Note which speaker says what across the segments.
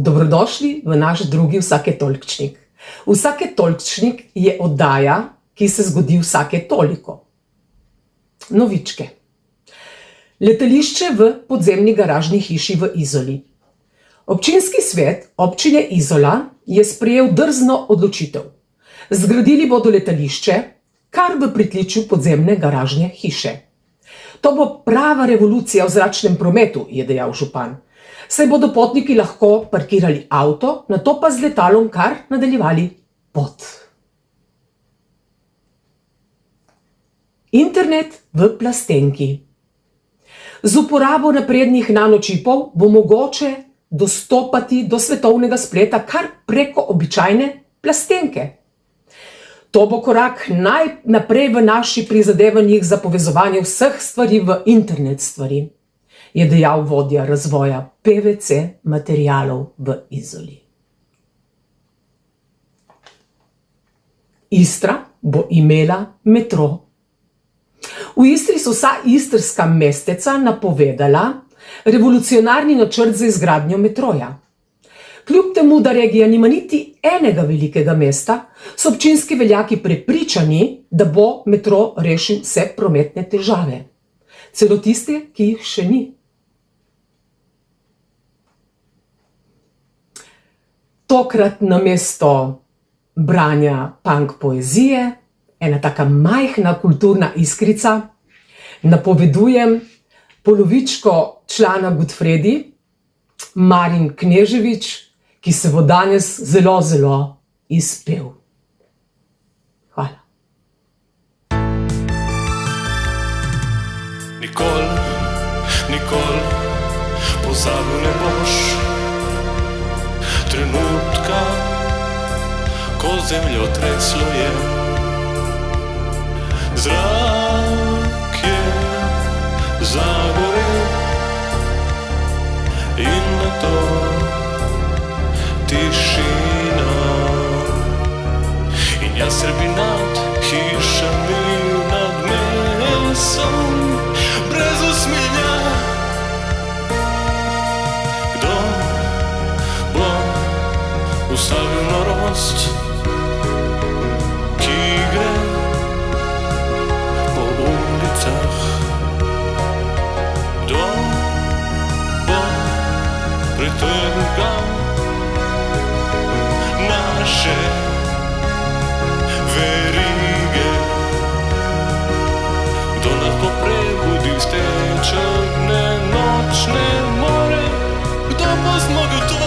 Speaker 1: Dobrodošli v naš drugi Vsaketolikčnik. Vsaketolikčnik je oddaja, ki se zgodi vsake toliko. Novičke. Letališče v podzemni garažni hiši v Izoli. Občinski svet občine Izola je sprejel drzno odločitev. Zgradili bodo letališče kar v pritličju podzemne garažne hiše. To bo prava revolucija v zračnem prometu, je dejal župan. Saj bodo potniki lahko parkirali avto, nato pa z letalom kar nadaljevali pot. Internet v plastenki. Z uporabo naprednih nanočipov bo mogoče dostopati do svetovnega spleta kar preko običajne plastenke. To bo korak naprej v naši prizadevanjih za povezovanje vseh stvari v internet stvari, je dejal vodja razvoja PVC materialov v Izoli. Istra bo imela metro. V Istri so vsa istrska mesteca napovedala revolucionarni načrt za izgradnjo metroja. Kljub temu, da regija nima niti enega velikega mesta, so občinski veljaki prepričani, da bo metro rešil vse prometne težave. Celo tiste, ki jih še ni. Tokrat namesto branja punk poezije, ena taka majhna kulturna iskrica, napovedujem polovičko člana Godfredi, Marin Kneževič, ki se bo danes zelo, zelo izpel. Hvala.
Speaker 2: Nikoli pozabil ne boš trenutka, ko zemljo treslo je. Zrak je zagorel in nato tišina in jastrbi nad hišami, nad mesom, brez usmilja. Kdo bo ustavil norost, ki gre po ulicah? Kdo bo pritegal naše verige? Kdo nas bo prebudil z te črne nočne more? Kdo bo zmogel to?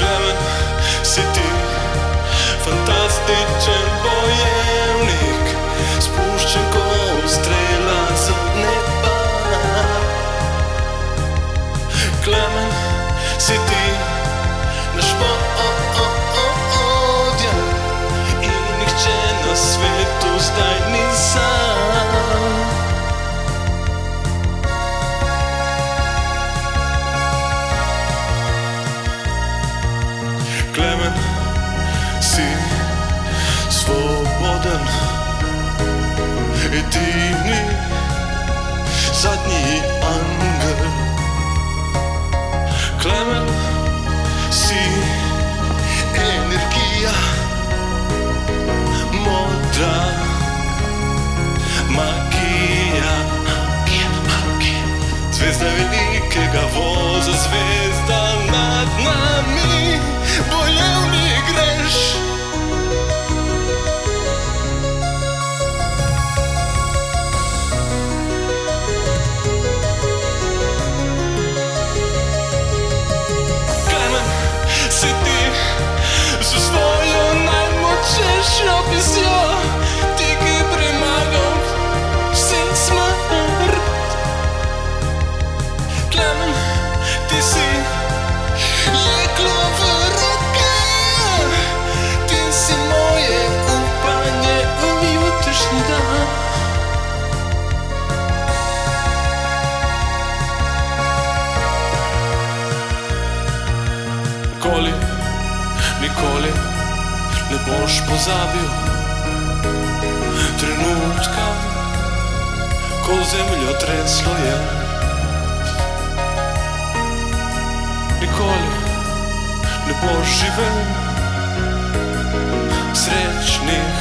Speaker 2: Klemen si ti, fantastičen bojevnik, pozabil trenutka, ko zemljo treslo je. Nikoli ne boš živel srečnih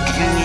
Speaker 2: dni.